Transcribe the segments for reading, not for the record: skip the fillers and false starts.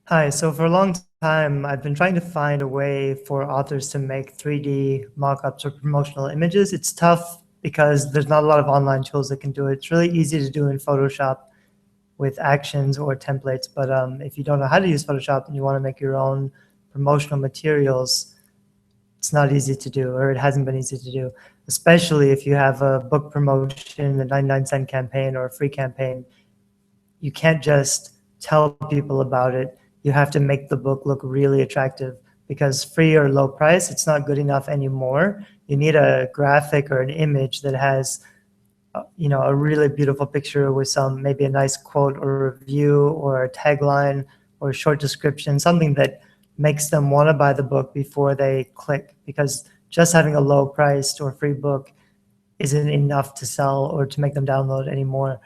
Hi, so for a long time, I've been trying to find a way for authors to make 3D mockups or promotional images. It's tough because there's not a lot of online tools that can do it. It's really easy to do in Photoshop with actions or templates, but if you don't know how to use Photoshop and you want to make your own promotional materials, it's not easy to do, or it hasn't been easy to do, especially if you have a book promotion, a 99-cent campaign, or a free campaign. You can't just tell people about it. You have to make the book look really attractive because free or low price, it's not good enough anymore. You need a graphic or an image that has, a really beautiful picture with some, maybe a nice quote or review or a tagline or a short description, something that makes them want to buy the book before they click, because just having a low priced or free book isn't enough to sell or to make them download anymore.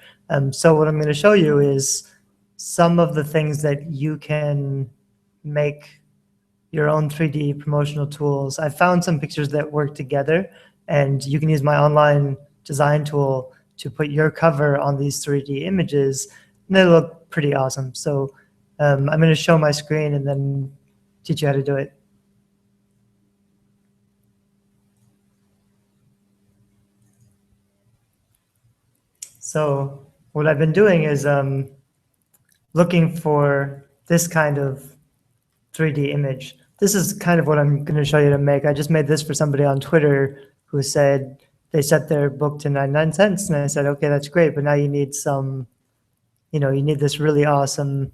So what I'm going to show you is some of the things that you can make your own 3D promotional tools. I found some pictures that work together, and you can use my online design tool to put your cover on these 3D images, and they look pretty awesome. So I'm going to show my screen and then teach you how to do it. So what I've been doing is looking for this kind of 3D image. This is kind of what I'm going to show you to make. I just made this for somebody on Twitter who said they set their book to 99 cents. And I said, okay, that's great. But now you need some, you need this really awesome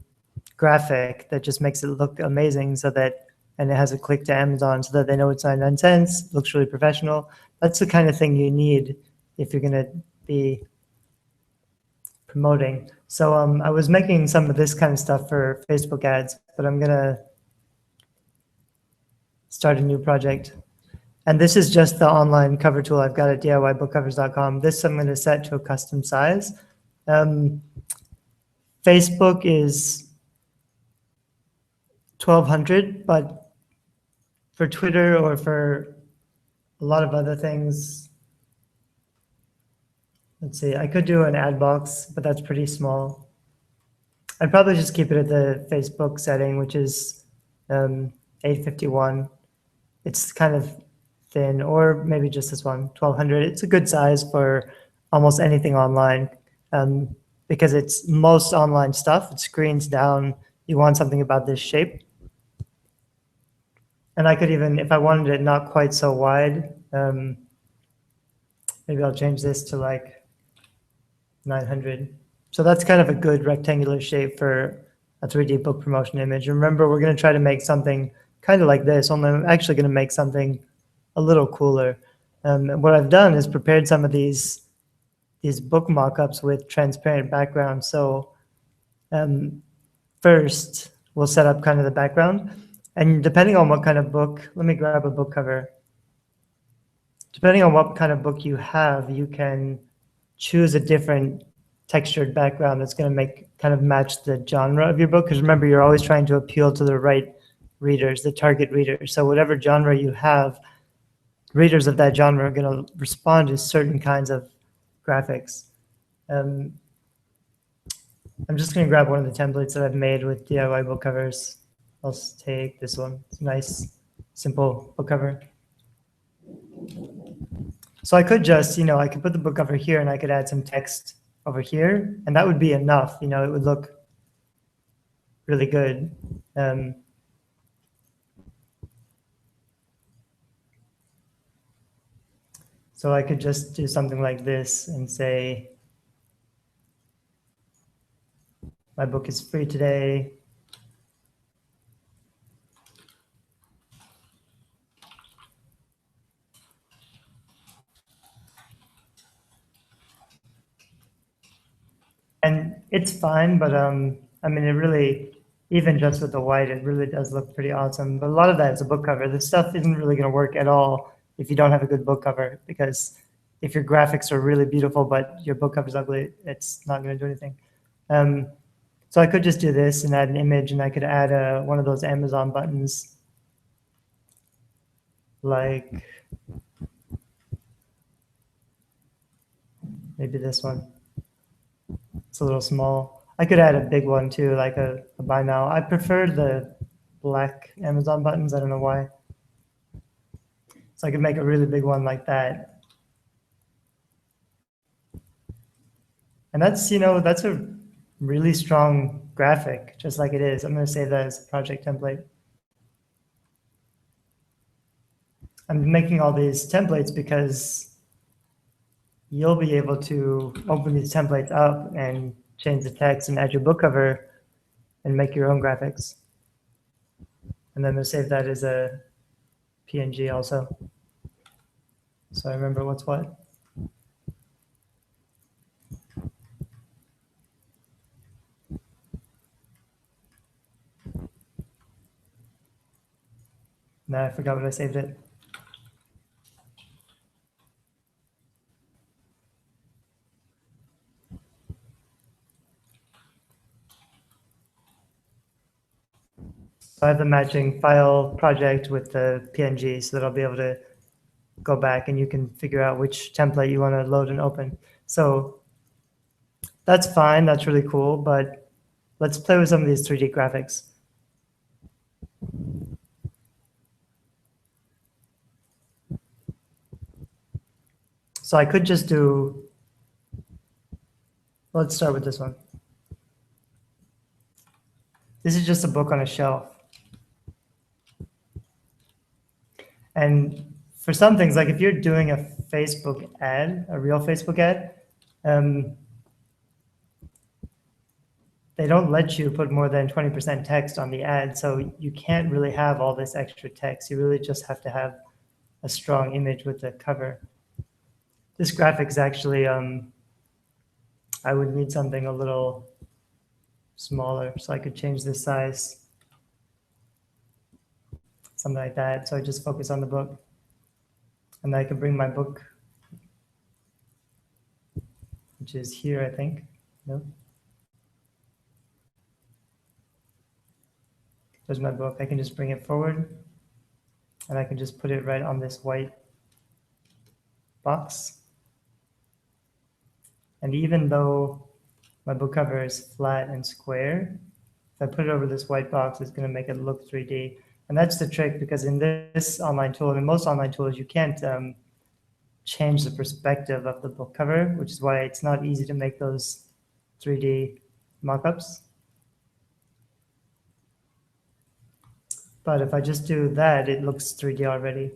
graphic that just makes it look amazing and it has a click to Amazon so that they know it's 99 cents, looks really professional. That's the kind of thing you need if you're going to be promoting. So I was making some of this kind of stuff for Facebook ads, but I'm going to start a new project. And this is just the online cover tool I've got at DIYbookcovers.com. This I'm going to set to a custom size. Facebook is 1200, but for Twitter or for a lot of other things, let's see, I could do an ad box, but that's pretty small. I'd probably just keep it at the Facebook setting, which is 851. It's kind of thin, or maybe just this one, 1200. It's a good size for almost anything online because it's most online stuff. It screens down. You want something about this shape. And I could even, if I wanted it not quite so wide, maybe I'll change this to like 900. So that's kind of a good rectangular shape for a 3D book promotion image. Remember, we're going to try to make something kind of like this, only I'm actually going to make something a little cooler. What I've done is prepared some of these book mockups with transparent backgrounds. So first, we'll set up kind of the background. And depending on what kind of book, let me grab a book cover. Depending on what kind of book you have, you can choose a different textured background that's going to make kind of match the genre of your book. Because remember, you're always trying to appeal to the right readers, the target readers. So whatever genre you have, readers of that genre are going to respond to certain kinds of graphics. I'm just going to grab one of the templates that I've made with DIY book covers. I'll take this one. It's a nice, simple book cover. So I could just, I could put the book cover here and I could add some text over here, and that would be enough. It would look really good. So I could just do something like this and say, my book is free today. And it's fine, but I mean, it really, even just with the white, it really does look pretty awesome. But a lot of that is a book cover. This stuff isn't really going to work at all if you don't have a good book cover, because if your graphics are really beautiful, but your book cover is ugly, it's not going to do anything. So I could just do this and add an image, and I could add one of those Amazon buttons, like maybe this one. It's a little small. I could add a big one too, like a buy now. I prefer the black Amazon buttons. I don't know why. So I could make a really big one like that. And that's, that's a really strong graphic, just like it is. I'm going to save that as a project template. I'm making all these templates because you'll be able to open these templates up and change the text and add your book cover and make your own graphics. And then I'm going to save that as a PNG also. So I remember what's what. Now I forgot what I saved it. So I have the matching file project with the PNG so that I'll be able to go back and you can figure out which template you want to load and open. So that's fine. That's really cool. But let's play with some of these 3D graphics. So I could just do, let's start with this one. This is just a book on a shelf. And for some things, like if you're doing a Facebook ad, a real Facebook ad, they don't let you put more than 20% text on the ad. So you can't really have all this extra text. You really just have to have a strong image with the cover. This graphic is actually, I would need something a little smaller so I could change the size, something like that. So I just focus on the book. And I can bring my book, which is here, I think. No. There's my book. I can just bring it forward and I can just put it right on this white box. And even though my book cover is flat and square, if I put it over this white box, it's going to make it look 3D. And that's the trick, because in this online tool, and in most online tools, you can't change the perspective of the book cover, which is why it's not easy to make those 3D mockups. But if I just do that, it looks 3D already.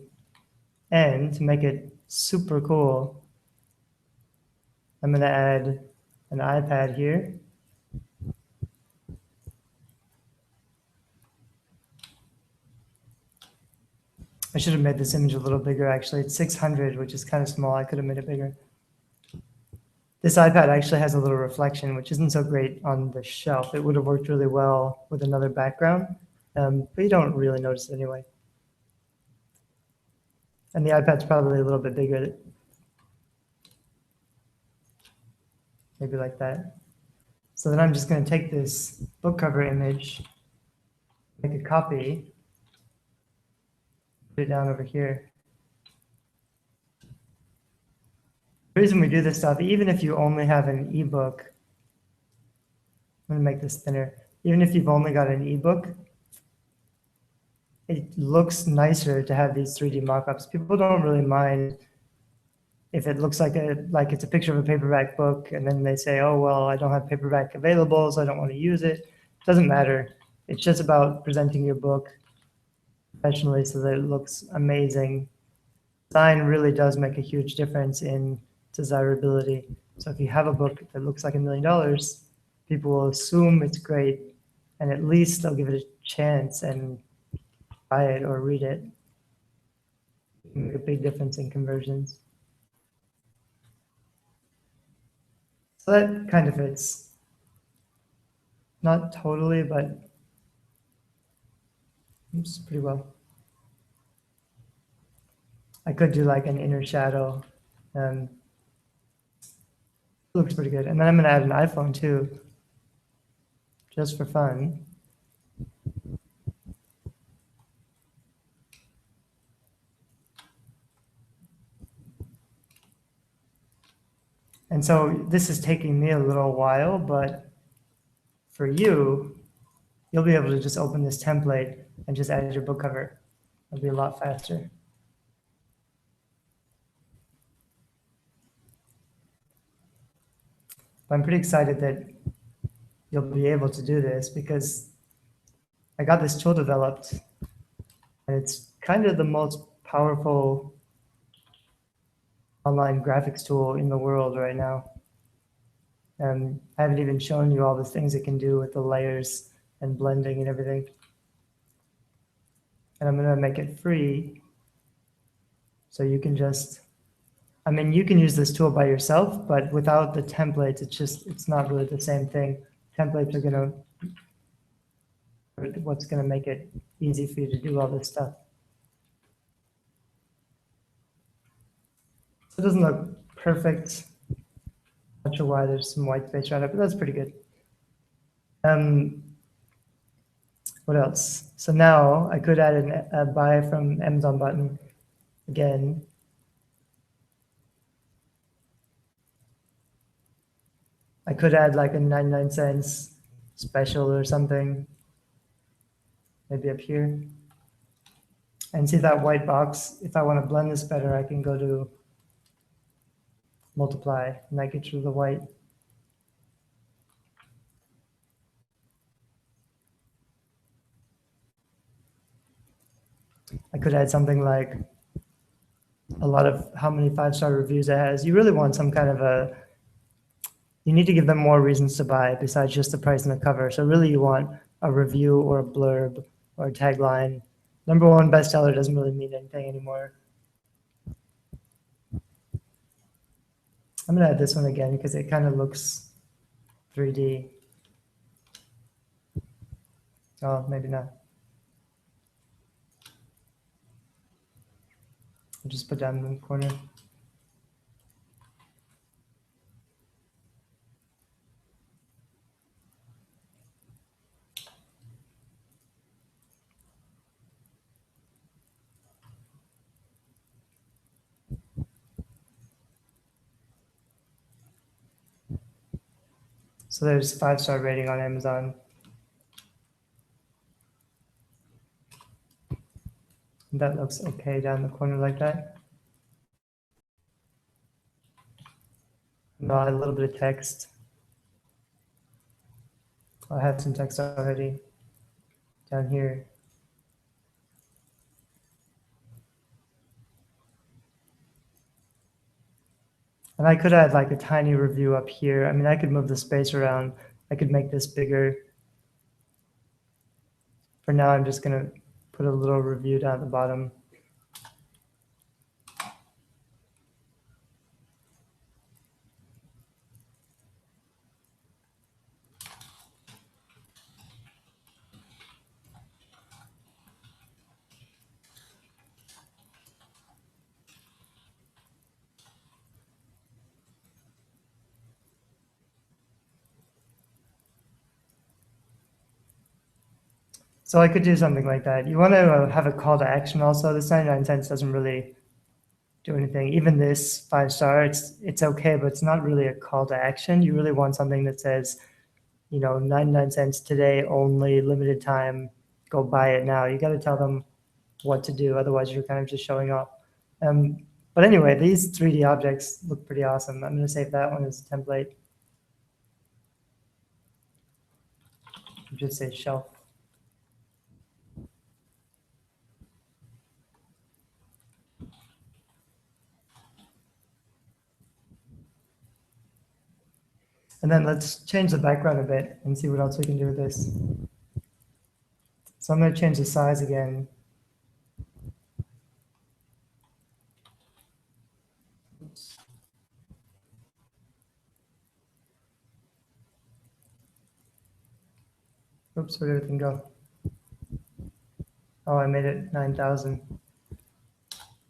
And to make it super cool, I'm going to add an iPad here. I should have made this image a little bigger, actually. It's 600, which is kind of small. I could have made it bigger. This iPad actually has a little reflection, which isn't so great on the shelf. It would have worked really well with another background, but you don't really notice it anyway. And the iPad's probably a little bit bigger. Maybe like that. So then I'm just going to take this book cover image, make a copy, put it down over here. The reason we do this stuff, even if you only have an ebook, I'm going to make this thinner. Even if you've only got an ebook, it looks nicer to have these 3D mockups. People don't really mind if it looks like it's a picture of a paperback book, and then they say, oh, well, I don't have paperback available, so I don't want to use it. It doesn't matter. It's just about presenting your book professionally so that it looks amazing. Design really does make a huge difference in desirability. So if you have a book that looks like $1 million, people will assume it's great, and at least they'll give it a chance and buy it or read it. It can make a big difference in conversions. So that kind of fits. Not totally, but it's pretty well. I could do like an inner shadow. It looks pretty good. And then I'm going to add an iPhone too, just for fun. And so this is taking me a little while, but for you, you'll be able to just open this template and just add your book cover. It'll be a lot faster. But I'm pretty excited that you'll be able to do this because I got this tool developed and it's kind of the most powerful online graphics tool in the world right now. And I haven't even shown you all the things it can do with the layers and blending and everything. And I'm gonna make it free. So you can just, I mean, you can use this tool by yourself, but without the templates, it's not really the same thing. Templates are what's gonna make it easy for you to do all this stuff. So it doesn't look perfect. Not sure why there's some white space around it, but that's pretty good. What else? So now I could add a buy from Amazon button again. I could add like a 99 cents special or something, maybe up here. And see that white box? If I want to blend this better, I can go to multiply and that gets rid of the white. I could add something like a lot of how many 5-star reviews it has. You really want some kind of you need to give them more reasons to buy besides just the price and the cover. So really you want a review or a blurb or a tagline. #1 bestseller doesn't really mean anything anymore. I'm gonna add this one again because it kind of looks 3D. Oh, maybe not. I'll just put down in the corner. So there's 5-star rating on Amazon. That looks okay down the corner like that. I'll add a little bit of text. I have some text already down here. And I could add like a tiny review up here. I mean, I could move the space around. I could make this bigger. For now, I'm just gonna put a little review down at the bottom. So I could do something like that. You want to have a call to action also. This 99 cents doesn't really do anything. Even this 5-star, it's okay, but it's not really a call to action. You really want something that says, 99 cents today only, limited time, go buy it now. You got to tell them what to do. Otherwise, you're kind of just showing off. But anyway, these 3D objects look pretty awesome. I'm going to save that one as a template. Just say shelf. And then let's change the background a bit and see what else we can do with this. So I'm going to change the size again. Oops, where did everything go? Oh, I made it 9,000.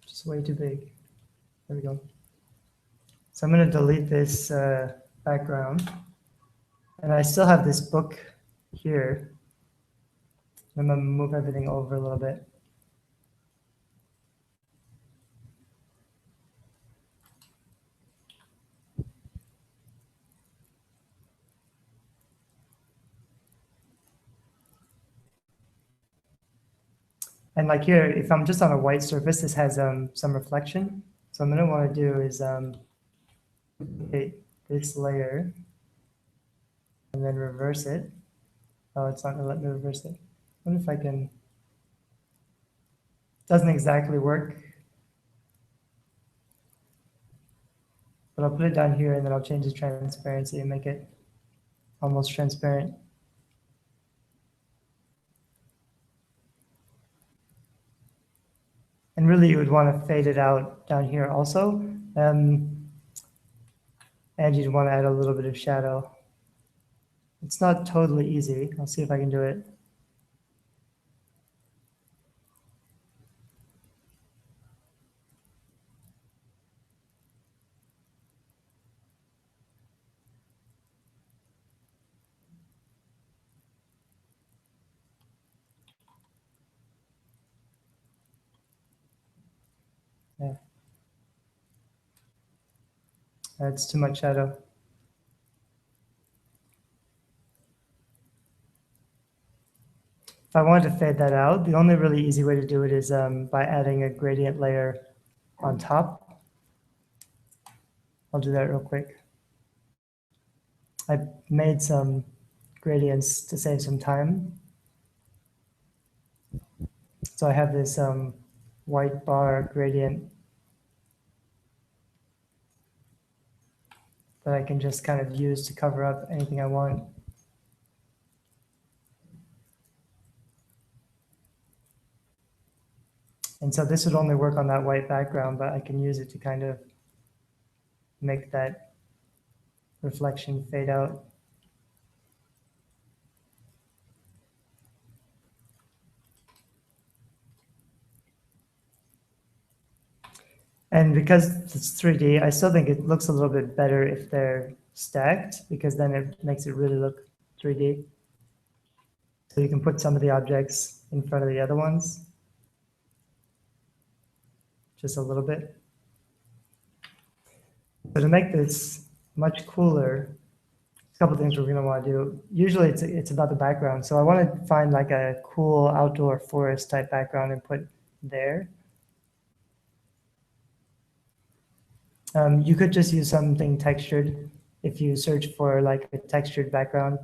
Just way too big. There we go. So I'm going to delete this background. And I still have this book here. I'm going to move everything over a little bit. And like here, if I'm just on a white surface, this has some reflection. So I'm going to want to do is duplicate this layer and then reverse it. Oh, it's not going to let me reverse it. I wonder if I can. Doesn't exactly work, but I'll put it down here and then I'll change the transparency and make it almost transparent. And really you would want to fade it out down here also. And you'd want to add a little bit of shadow. It's not totally easy. I'll see if I can do it. Yeah, that's too much shadow. If I wanted to fade that out, the only really easy way to do it is by adding a gradient layer on top. I'll do that real quick. I made some gradients to save some time. So I have this white bar gradient that I can just kind of use to cover up anything I want. And so this would only work on that white background, but I can use it to kind of make that reflection fade out. And because it's 3D, I still think it looks a little bit better if they're stacked, because then it makes it really look 3D. So you can put some of the objects in front of the other ones, just a little bit. So to make this much cooler, a couple things we're going to want to do. Usually it's about the background. So I want to find like a cool outdoor forest type background and put there. You could just use something textured. If you search for like a textured background,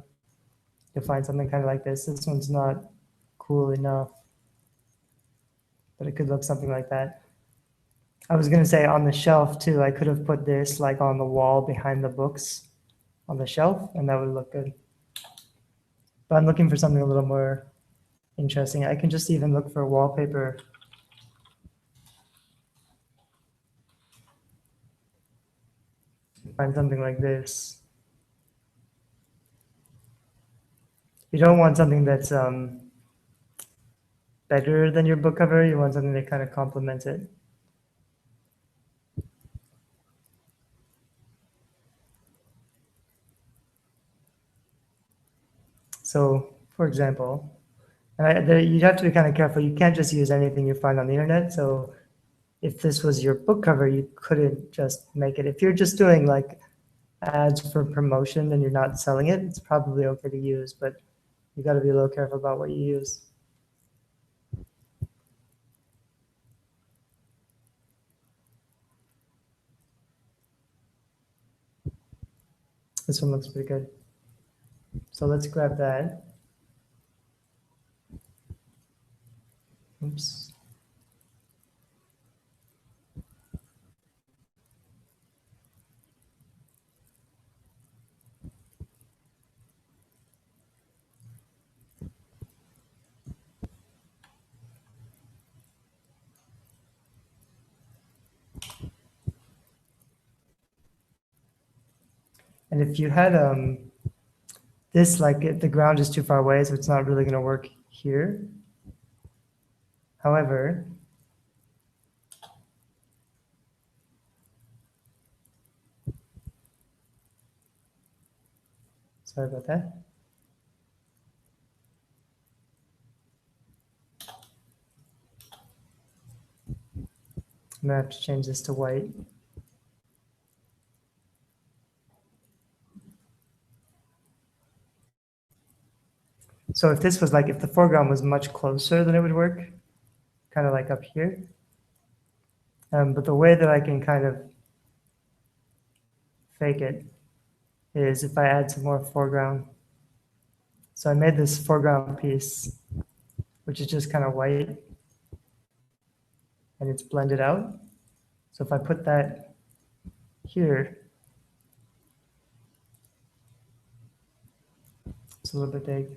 you'll find something kind of like this. This one's not cool enough, but it could look something like that. I was going to say on the shelf too, I could have put this like on the wall behind the books on the shelf, and that would look good. But I'm looking for something a little more interesting. I can just even look for wallpaper. Find something like this. You don't want something that's better than your book cover. You want something that kind of complements it. So, for example, you'd have to be kind of careful. You can't just use anything you find on the internet. So if this was your book cover, you couldn't just make it. If you're just doing like ads for promotion and you're not selling it, it's probably okay to use, but you got to be a little careful about what you use. This one looks pretty good. So let's grab that. Oops. And if you had this, like the ground is too far away, so it's not really going to work here. However, sorry about that. I'm going to have to change this to white. So if this was like, if the foreground was much closer, then it would work. kind of like up here. But the way that I can kind of fake it is if I add some more foreground. So I made this foreground piece, which is just kind of white, and it's blended out. So if I put that here, it's a little bit big.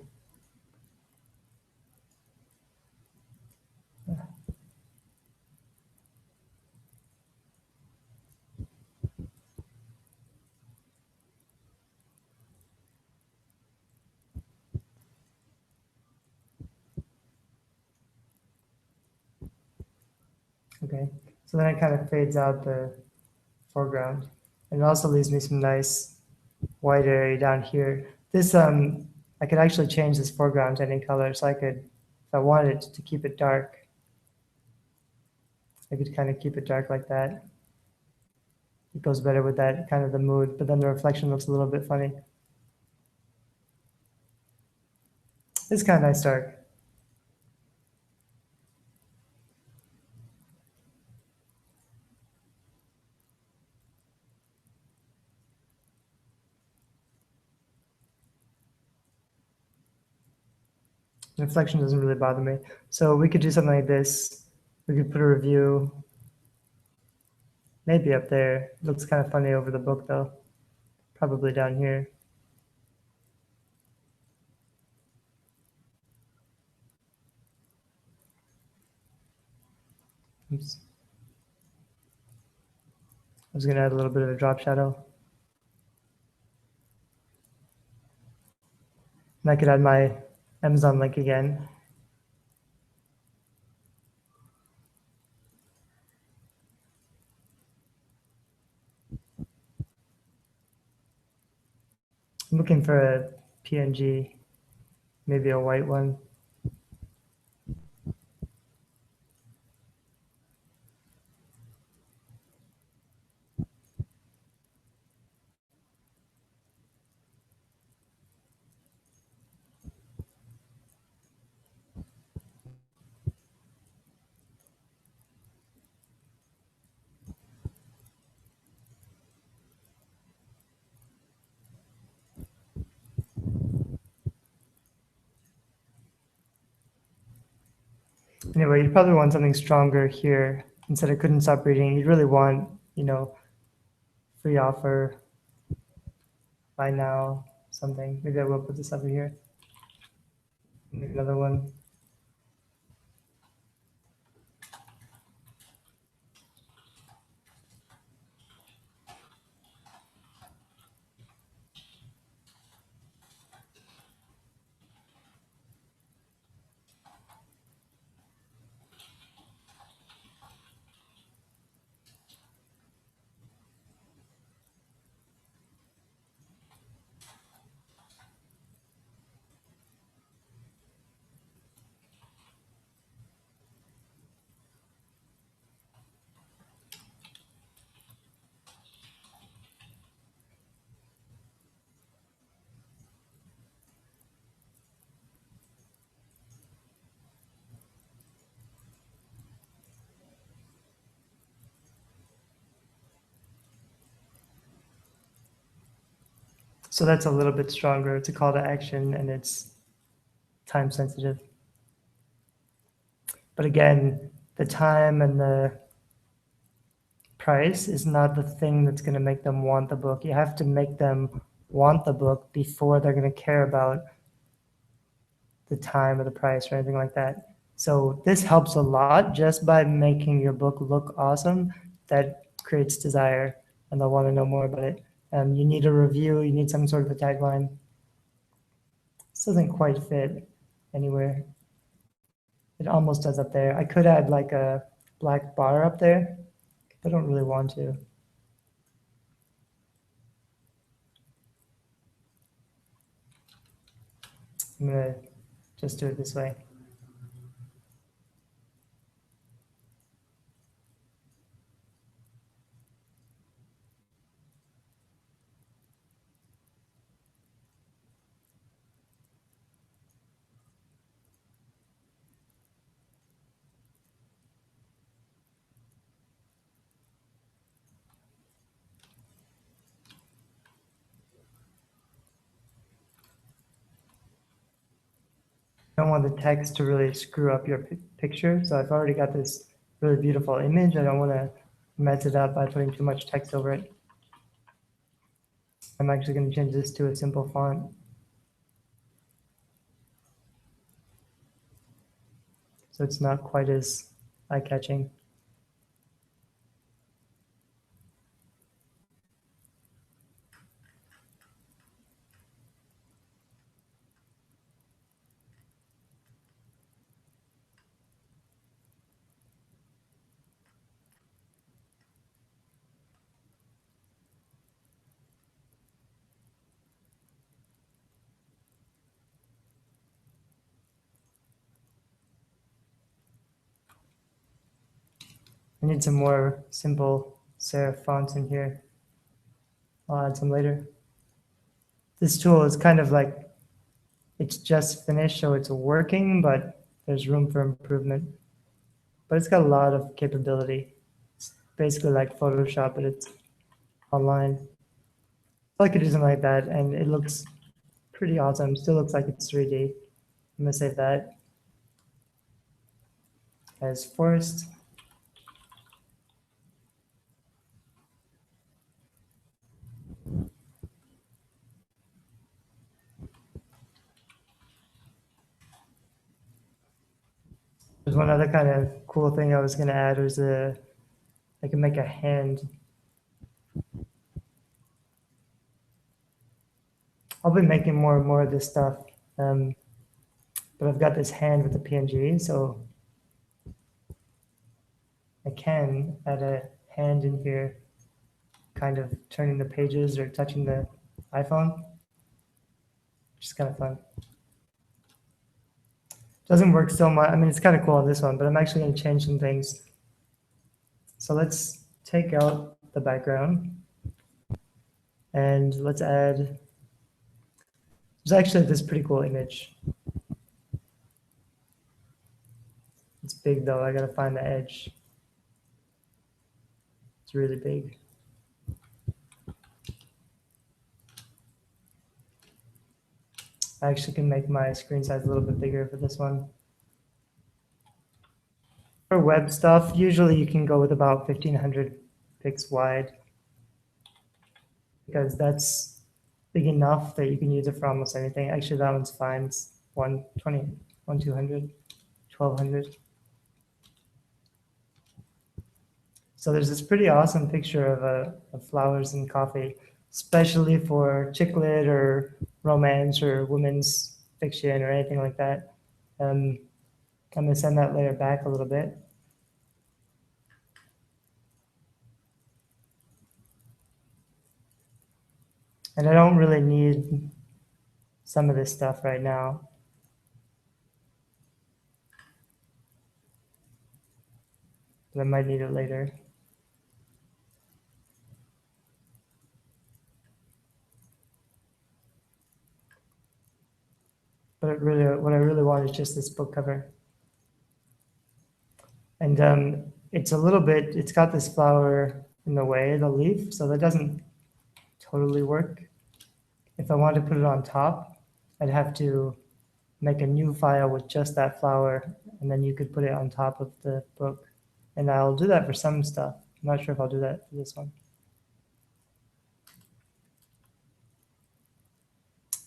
Okay, so then it kind of fades out the foreground. And it also leaves me some nice white area down here. This, I could actually change this foreground to any color. So I could, if I wanted to keep it dark, I could kind of keep it dark like that. It goes better with that kind of the mood, but then the reflection looks a little bit funny. It's kind of nice dark. The reflection doesn't really bother me. So we could do something like this. We could put a review maybe up there. It looks kind of funny over the book though. Probably down here. Oops. I was gonna add a little bit of a drop shadow. And I could add my Amazon link again. I'm looking for a PNG, maybe a white one. Anyway, you probably want something stronger here. Instead of couldn't stop reading, you'd really want, free offer, buy now, something. Maybe I will put this over here. Maybe another one. So that's a little bit stronger. It's a call to action and it's time sensitive. But again, the time and the price is not the thing that's going to make them want the book. You have to make them want the book before they're going to care about the time or the price or anything like that. So this helps a lot just by making your book look awesome. That creates desire and they'll want to know more about it. You need a review, you need some sort of a tagline. This doesn't quite fit anywhere. It almost does up there. I could add like a black bar up there, but I don't really want to. I'm gonna just do it this way. I don't want the text to really screw up your picture. So I've already got this really beautiful image. I don't want to mess it up by putting too much text over it. I'm actually going to change this to a simple font. So it's not quite as eye-catching. I need some more simple serif fonts in here. I'll add some later. This tool is kind of like, it's just finished, so it's working, but there's room for improvement. But it's got a lot of capability. It's basically like Photoshop, but it's online. I like to do something like that, and it looks pretty awesome. Still looks like it's 3D. I'm gonna save that as forest. There's one other kind of cool thing I was gonna add was I can make a hand. I'll be making more and more of this stuff, but I've got this hand with the PNG, so I can add a hand in here, kind of turning the pages or touching the iPhone, which is kind of fun. Doesn't work so much. I mean, it's kind of cool on this one, but I'm actually going to change some things. So let's take out the background and let's add, there's actually this pretty cool image. It's big though. I got to find the edge. It's really big. I actually can make my screen size a little bit bigger for this one. For web stuff, usually you can go with about 1500 pixels wide because that's big enough that you can use it for almost anything. Actually, that one's fine. It's 120, 1200, 1200. So there's this pretty awesome picture of flowers and coffee, especially for chick lit or romance or women's fiction or anything like that. I'm going to send that layer back a little bit. And I don't really need some of this stuff right now. But I might need it later. But what I really want is just this book cover. And it's a little bit, it's got this flower in the way, the leaf, so that doesn't totally work. If I wanted to put it on top, I'd have to make a new file with just that flower, and then you could put it on top of the book. And I'll do that for some stuff. I'm not sure if I'll do that for this one.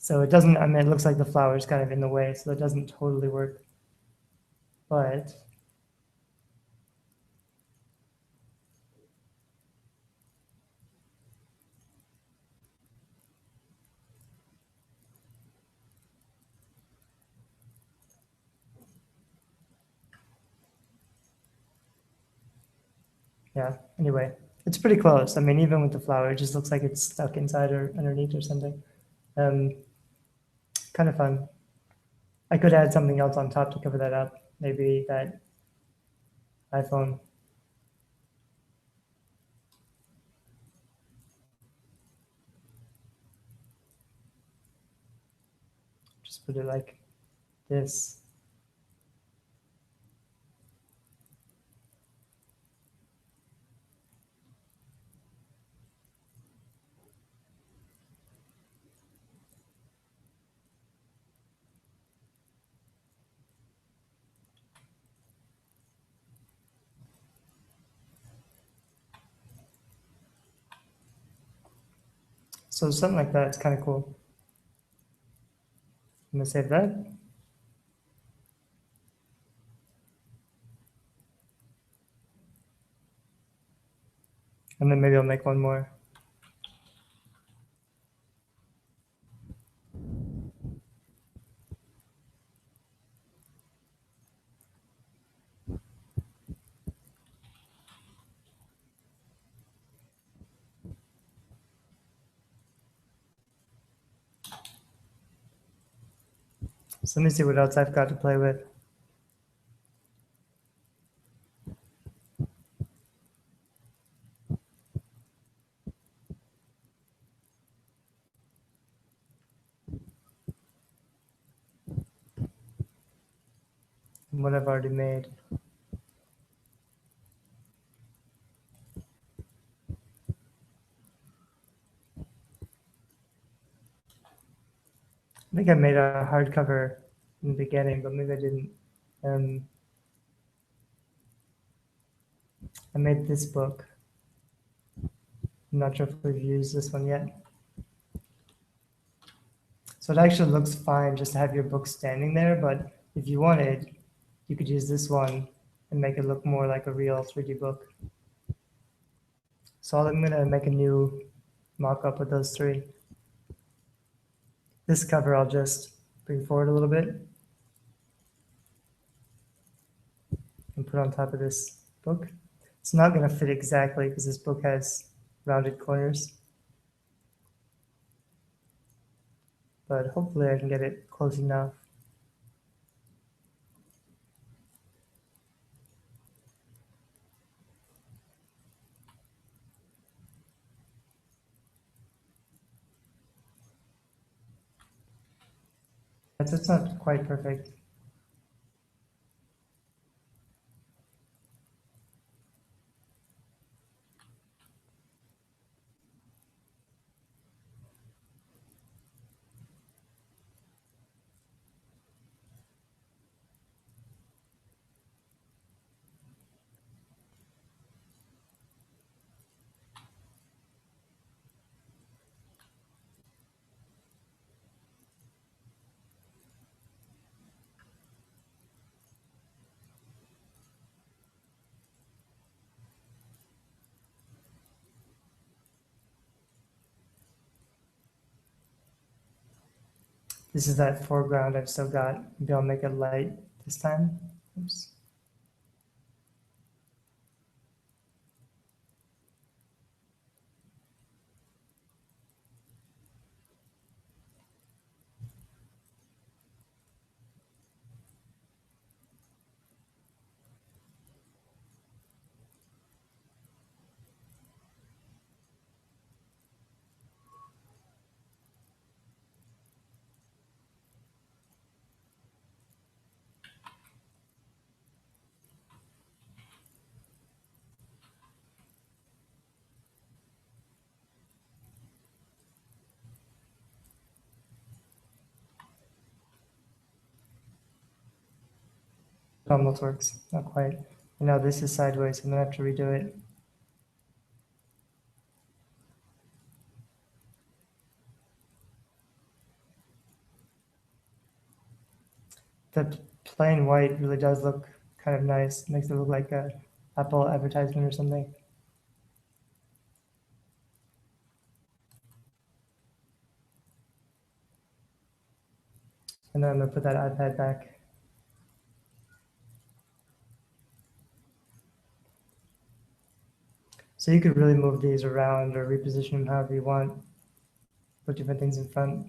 So it doesn't, I mean, it looks like the flower is kind of in the way, so that doesn't totally work. But yeah, anyway, it's pretty close. I mean, even with the flower, it just looks like it's stuck inside or underneath or something. Kind of fun. I could add something else on top to cover that up. Maybe that iPhone. Just put it like this. So something like that is kind of cool. I'm gonna save that. And then maybe I'll make one more. So let me see what else I've got to play with. What I've already made. I think I made a hardcover in the beginning, but maybe I didn't. Um, I made this book. I'm not sure if we've used this one yet. So it actually looks fine just to have your book standing there, but if you wanted, you could use this one and make it look more like a real 3D book. So I'm gonna make a new mock-up with those three. This cover I'll just bring forward a little bit and put on top of this book. It's not gonna fit exactly because this book has rounded corners, but hopefully I can get it close enough. That's not quite perfect. This is that foreground I've still got. Maybe I'll make it light this time. Oops. It almost works, not quite. And now this is sideways, so I'm gonna have to redo it. The plain white really does look kind of nice. It makes it look like a Apple advertisement or something. And then I'm gonna put that iPad back. So you could really move these around or reposition them however you want. Put different things in front.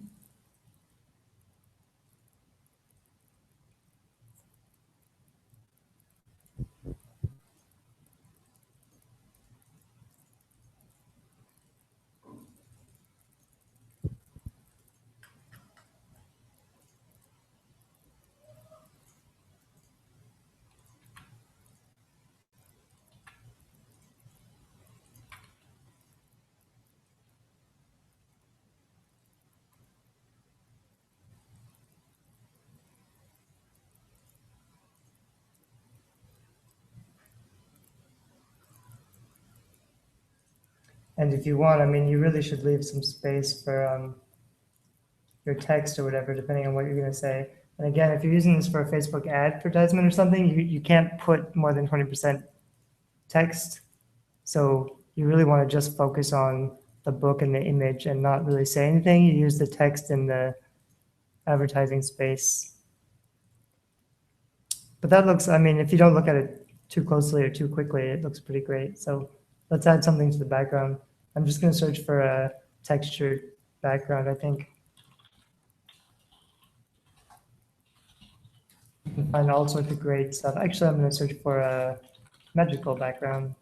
And if you want, I mean, you really should leave some space for your text or whatever, depending on what you're going to say. And again, if you're using this for a Facebook advertisement or something, you can't put more than 20% text. So you really want to just focus on the book and the image and not really say anything. You use the text in the advertising space. But that looks, I mean, if you don't look at it too closely or too quickly, it looks pretty great. So let's add something to the background. I'm just going to search for a textured background, I think. You can find all sorts of great stuff. Actually, I'm going to search for a magical background.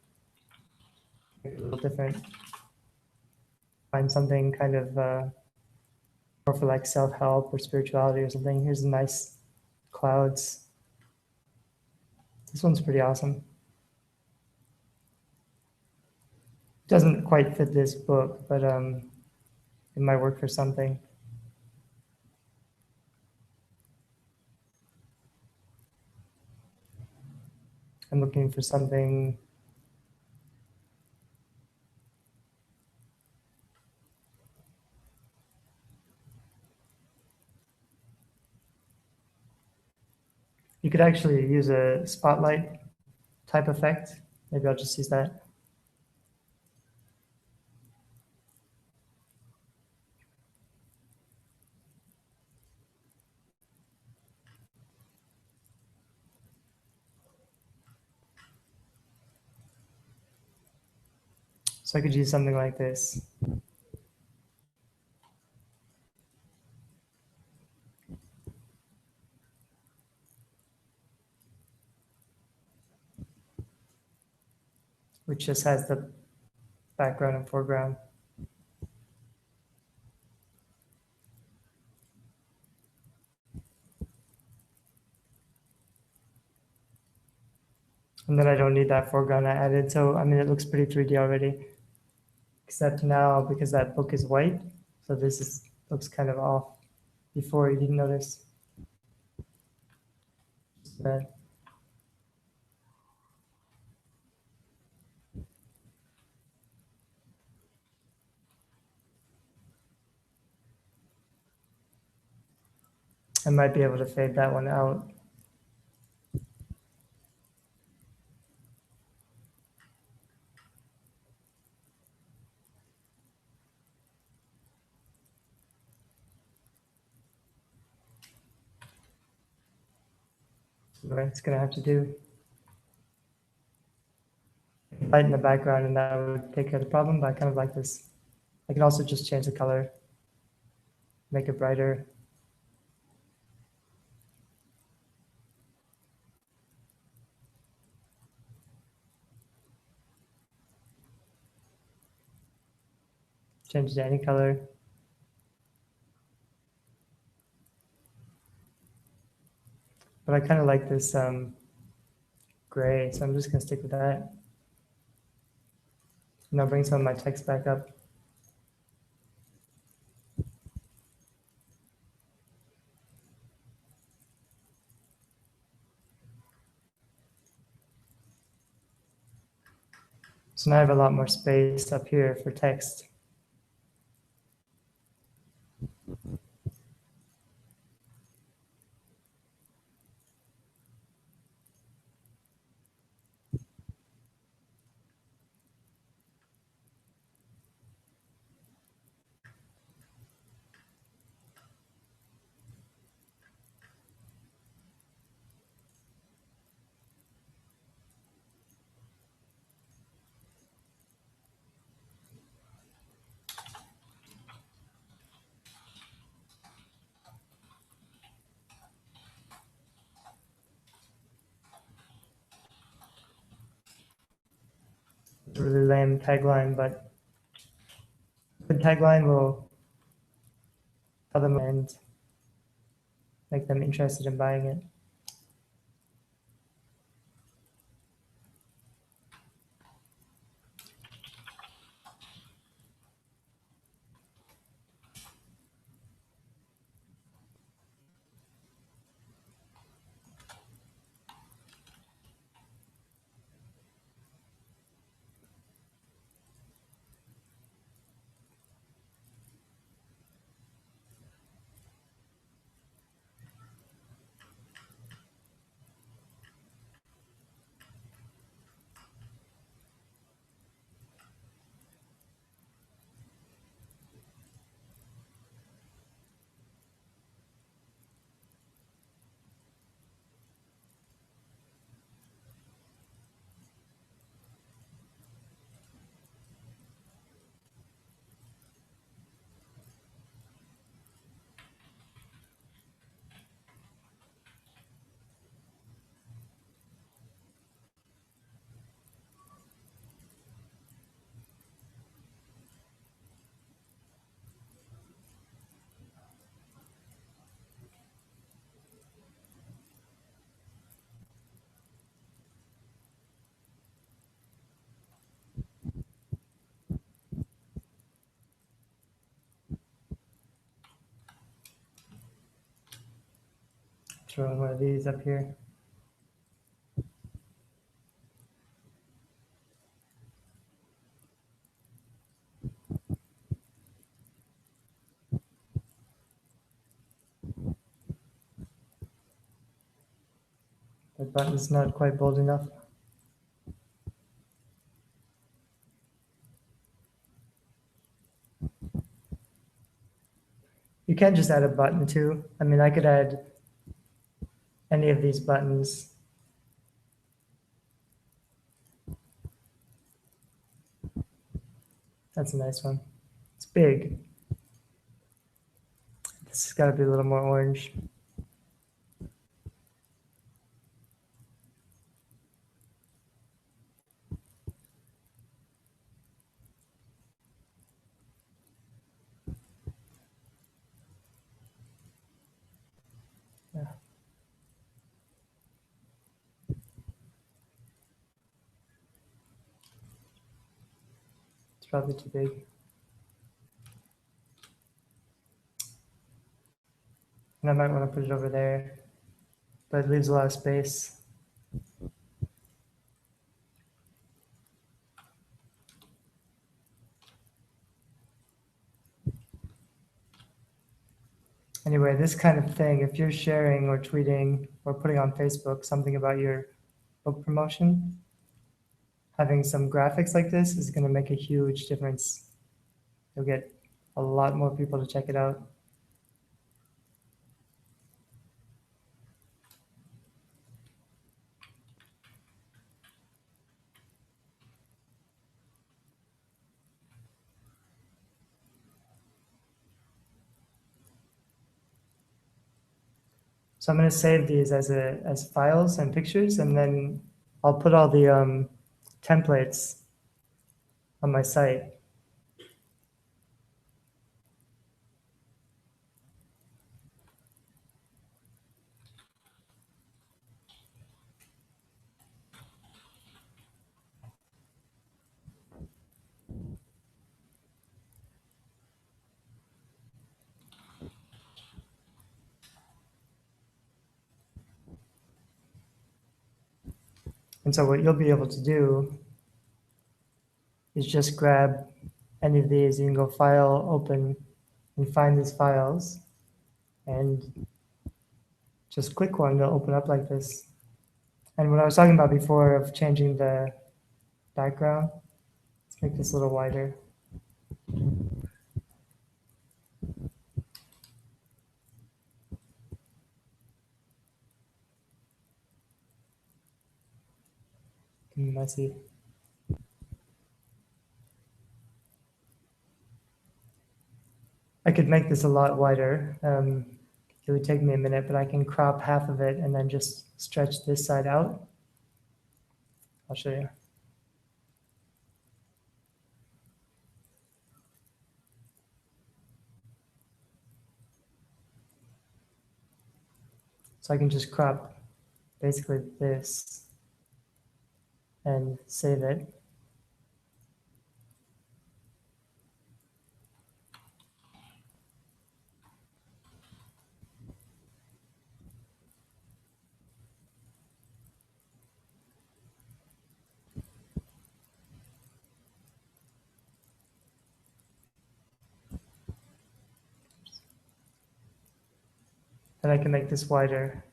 Maybe a little different. Find something kind of more for like self-help or spirituality or something. Here's a nice clouds. This one's pretty awesome. Doesn't quite fit this book, but it might work for something. I'm looking for something. You could actually use a spotlight type effect. Maybe I'll just use that. So I could use something like this. Which just has the background and foreground. And then I don't need that foreground I added. So, I mean, it looks pretty 3D already, except now because that book is white. So looks kind of off. Before you didn't notice. But I might be able to fade that one out. What it's gonna have to do. Light in the background and that would take care of the problem, but I kind of like this. I can also just change the color, make it brighter. Change it to any color. But I kind of like this gray, so I'm just gonna stick with that. And I'll bring some of my text back up. So now I have a lot more space up here for text. It's a really lame tagline, but the tagline will tell them and make them interested in buying it. Throwing one of these up here. The button's not quite bold enough. You can't just add a button too. I mean, I could add any of these buttons. That's a nice one. It's big. This has got to be a little more orange. Yeah. It's probably too big. And I might want to put it over there, but it leaves a lot of space. Anyway, this kind of thing, if you're sharing or tweeting or putting on Facebook something about your book promotion, having some graphics like this is going to make a huge difference. You'll get a lot more people to check it out. So I'm going to save these as files and pictures, and then I'll put all the templates on my site. And so what you'll be able to do is just grab any of these. You can go File, Open, and find these files, and just click one, they'll open up like this. And what I was talking about before of changing the background, let's make this a little wider. Messy. I could make this a lot wider. It would take me a minute, but I can crop half of it and then just stretch this side out. I'll show you. So I can just crop basically this and save it. And I can make this wider.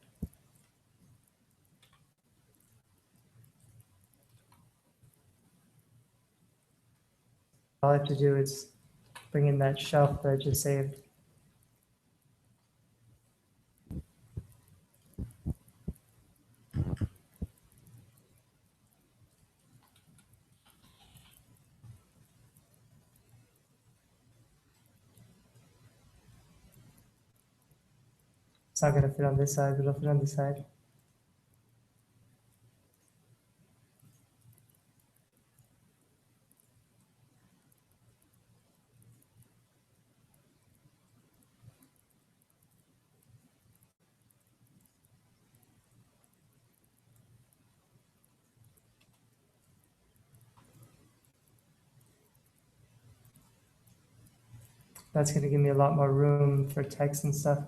All I have to do is bring in that shelf that I just saved. It's not going to fit on this side, but it'll fit on this side. That's going to give me a lot more room for text and stuff.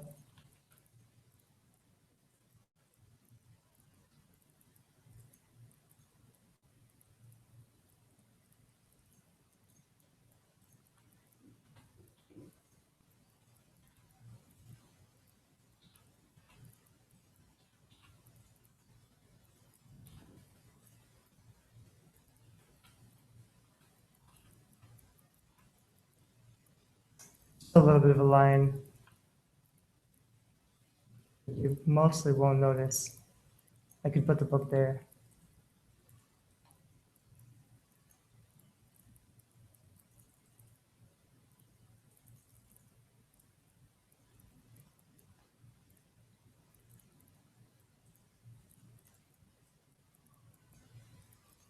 A little bit of a line you mostly won't notice. I could put the book there.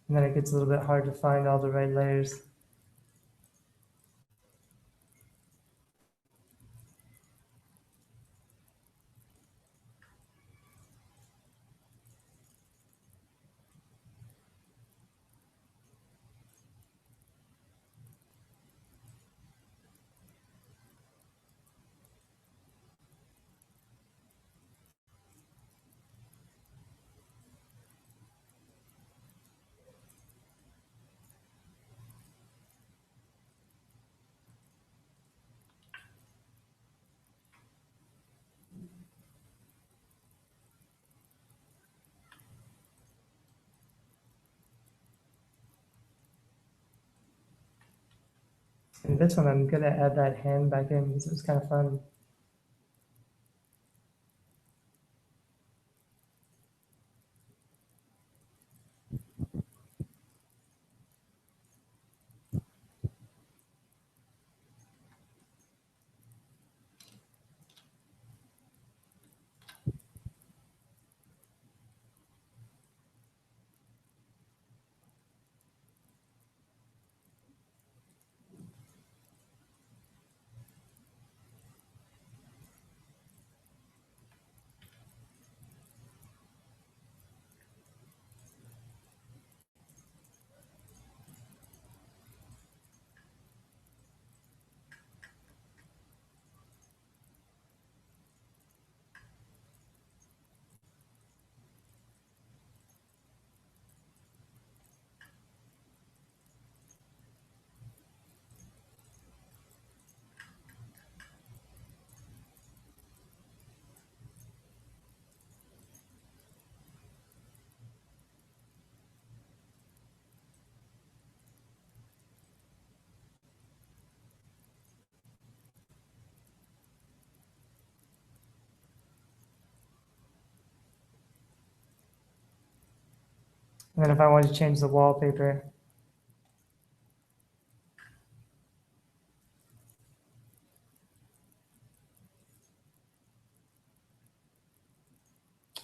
And then it gets a little bit hard to find all the right layers. And this one, I'm gonna add that hand back in because it was kind of fun. And then if I wanted to change the wallpaper,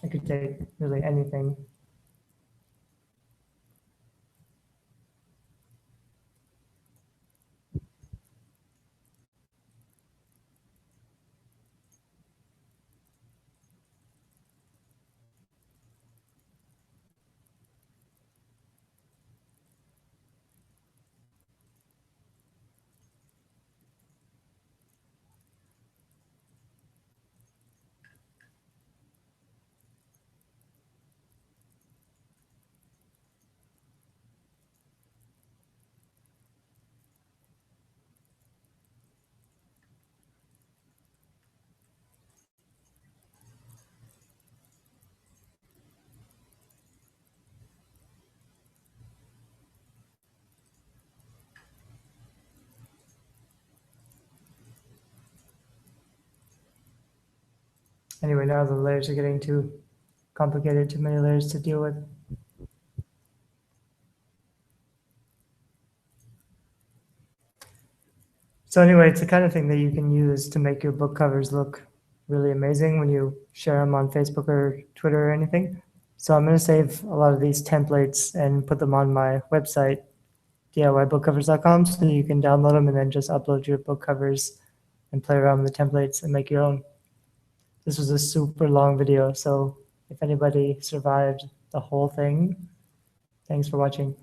I could take really anything. Anyway, now the layers are getting too complicated, too many layers to deal with. So anyway, it's the kind of thing that you can use to make your book covers look really amazing when you share them on Facebook or Twitter or anything. So I'm going to save a lot of these templates and put them on my website, DIYbookcovers.com, so you can download them and then just upload your book covers and play around with the templates and make your own. This was a super long video, so if anybody survived the whole thing, thanks for watching.